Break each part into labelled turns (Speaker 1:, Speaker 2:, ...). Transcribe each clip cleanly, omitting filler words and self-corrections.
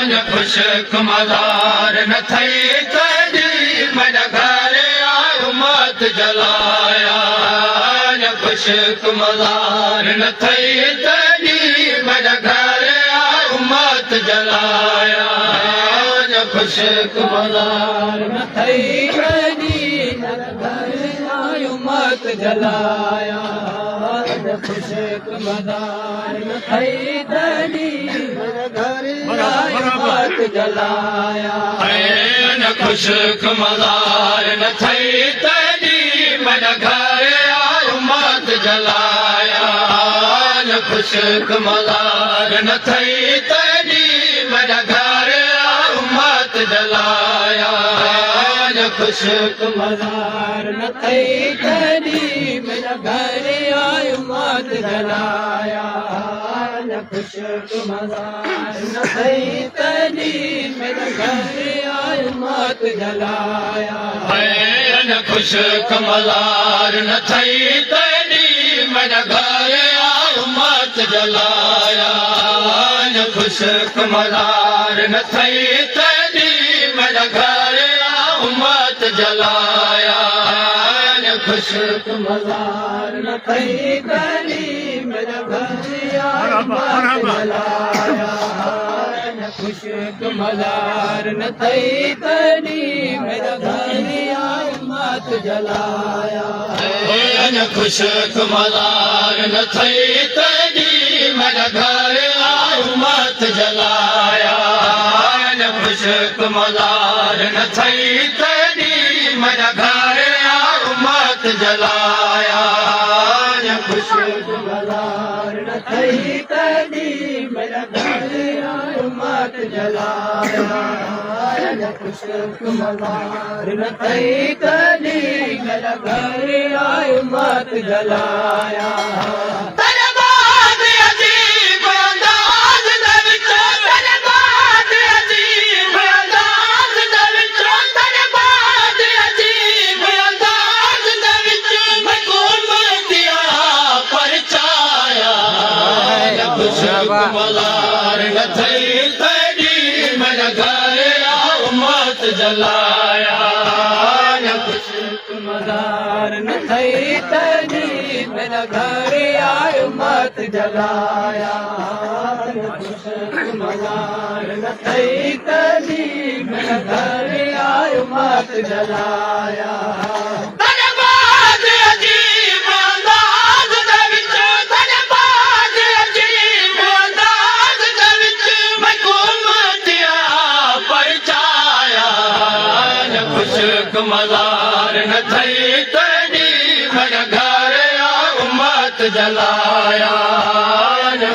Speaker 1: खुशक मज़ार न थई तॾहिं मन घर आयो मत जलाया खुशक मज़ार न थई तॾहिं मन घर आयो मत जलाया खुशक मज़ार न थई तॾहिं मन घर आयो मत जलाया खुशक मज़ार न थई तॾहिं मन घर मत जलाया खुशक मज़ार न थई तॾहिं मन घर आयो मत जलाया खुशक मज़ार न थई तॾहिं मन घर आयो मत जलाया खुशक मज़ार न थई तॾहिं मन घर आयो मत जलाया खुशक मज़ार न थई तॾहिं मन घर आयो मत जलाया खुशक मज़ार न थई तॾहिं मन घर आयो मत जलाया खुशक मज़ार न थई तॾहिं मन घर आयो मत जलाया खुशक मज़ार न थई तॾहिं मन घर आयो मत जलाया खुशक मज़ार न थई तॾहिं मन घर आयो मत जलाया खुशक मज़ार न थई तॾहिं मन घर आयो मत जलाया खुशक मज़ार न थई तॾहिं मन घर आयो मत जलाया खुशक मज़ार न थई तॾहिं मन घर आयो मत जलाया खुशक मज़ार न थई तॾहिं मन घर आयो मत जलाया मज़ार न थई तॾहिं मन घर आयो मत जलाया खुशक मज़ार न थई तॾहिं मन घर आयो मत जलाया खुशक मज़ार न थई तॾहिं मन घर आयो मत जलाया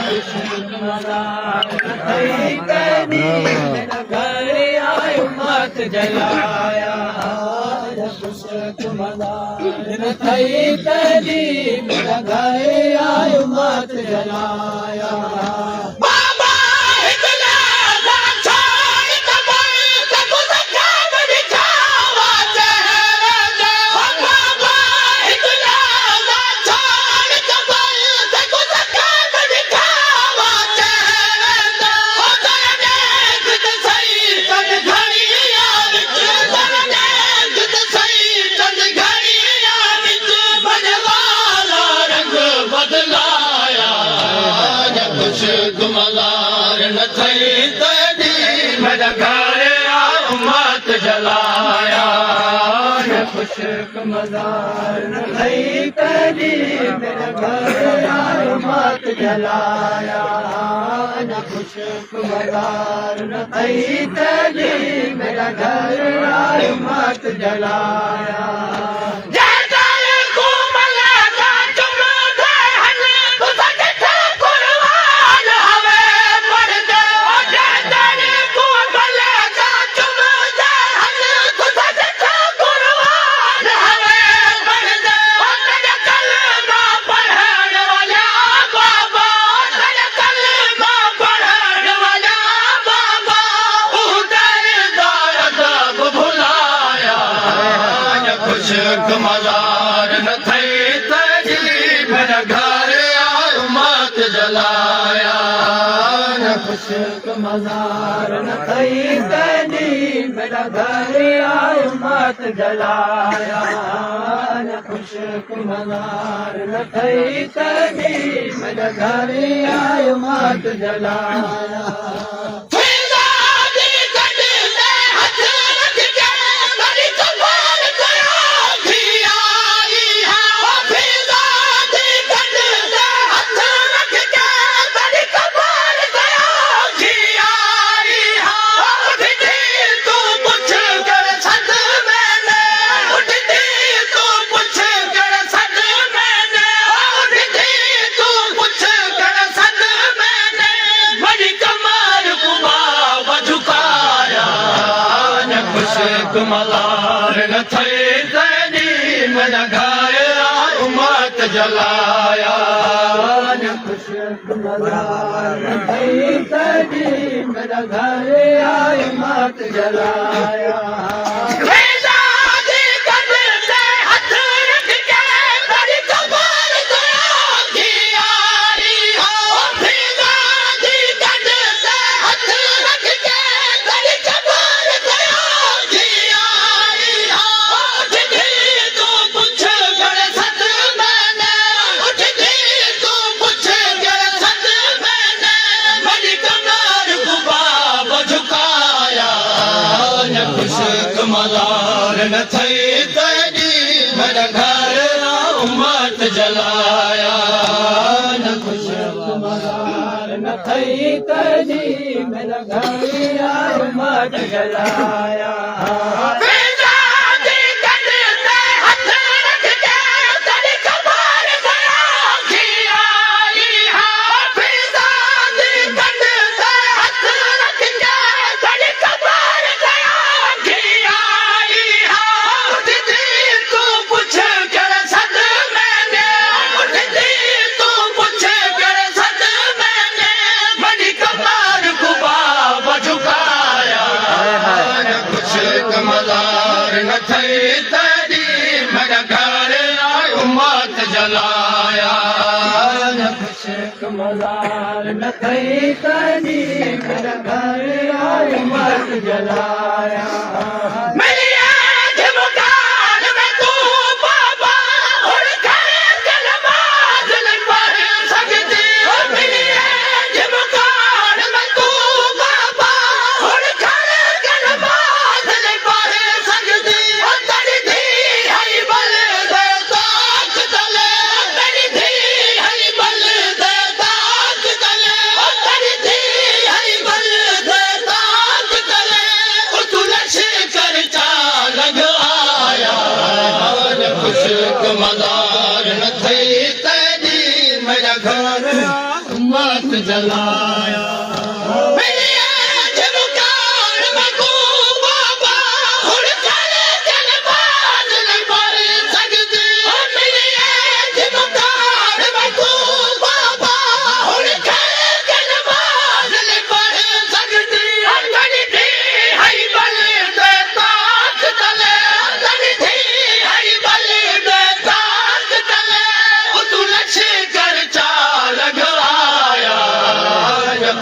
Speaker 1: खुशक मज़ार न थई तॾहिं मन घर आयो मत जलाया खुशक मज़ार न थई तॾहिं मन घर आयो मत जलाया खुशक मज़ार न थई तॾहिं मन घर आयो मत जलाया खुशक मज़ार न थई तॾहिं मन घर आयो मत जलाया खुशक मज़ार न थई तॾहिं मन घर आयो मत जलाया खुशक मज़ार न थई तॾहिं मन घर आयो मत जलाया खुशक मज़ार न थई तॾहिं मन घर आयो मत जलाया खुशक मज़ार न थई तॾहिं मेरा घर आयो मत जलाया न खुशक मज़ार न थई तॾहिं मेरा घर आयो मत जलाया मज़ार न थई तॾहिं मेरा घर आयो मत जलाया न खुशक मज़ार न थई तॾहिं मेरा घर आयो मत जलाया मज़ार न थई तॾहिं मेरा घर आयो मत जलाया न खुशक मज़ार न थई तॾहिं मेरा घर आयो मत जलाया मज़ार न थई तॾहिं मेरा घर आयो मत जलाया न खुशक मज़ार न थई तॾहिं मेरा घर आयो मत जलाया मज़ार न थई तॾहिं मेरा घर मत जलाया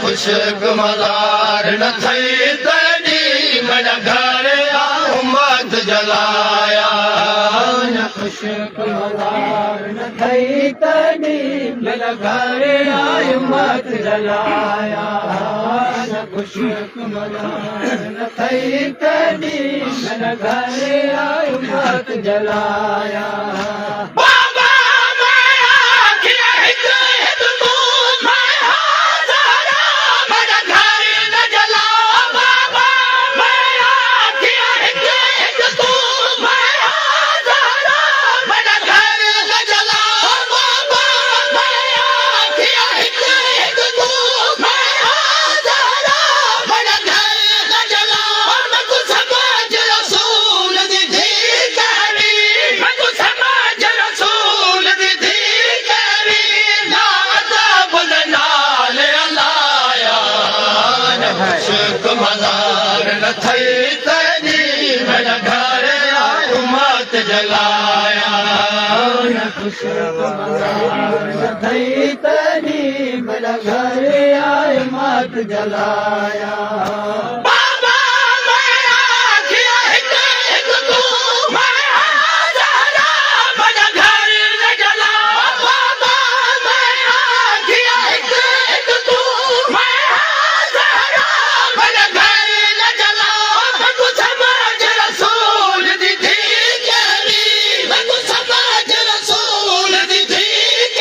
Speaker 1: खुशक मज़ार न थई तॾहिं मेरा घर आयो मत जलाया न खुशक मज़ार न थई तॾहिं मेरा घर आयो मत जलाया न खुशक मज़ार न थई तॾहिं मेरा घर आयो मत जलाया मज़ार न थई तॾहिं मेरा घर आयो मत जलाया न खुशक मज़ार न थई तॾहिं मेरा घर आयो मत उम्मत जलाया बाबा मैं आखिया हिक हिक तू मैं हज़ारा मन घर न जला बाबा मैं आखिया हिक हिक तू मैं हज़ारा मन घर न जला तू समझ रसूल दी थी कहनी तू समझ रसूल दी थी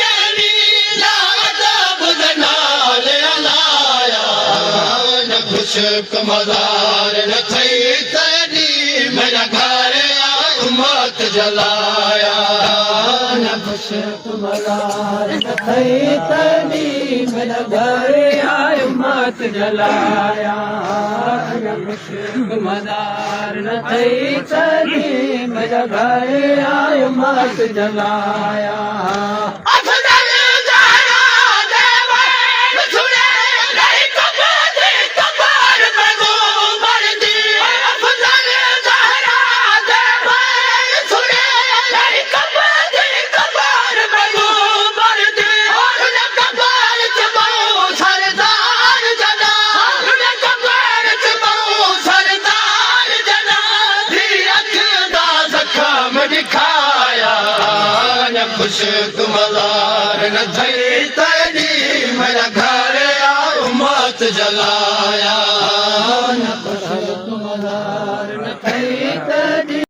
Speaker 1: कहनी ना अदब दे नाल अलाया न खुशक मज़ार न थई तनी मेरा घर आ उम्मत जलाया न खुशक मज़ार न थई तनी मेरा घर आ उम्मत जलाया न खुशक मज़ार न थई तनी मेरा घर आ उम्मत जलाया अफजल ज़हरा देवा सुने नहीं कबूदी कबर में गोबर दी अफजल ज़हरा देवा सुने नहीं कबूदी कबर में गोबर दी और न कबर चबो सरदार जना न कबर चबो सरदार जना दी अख दा ज़ख़म दिखाया न खुशक मज़ार न थई तनी मेरा घर आ उम्मत जला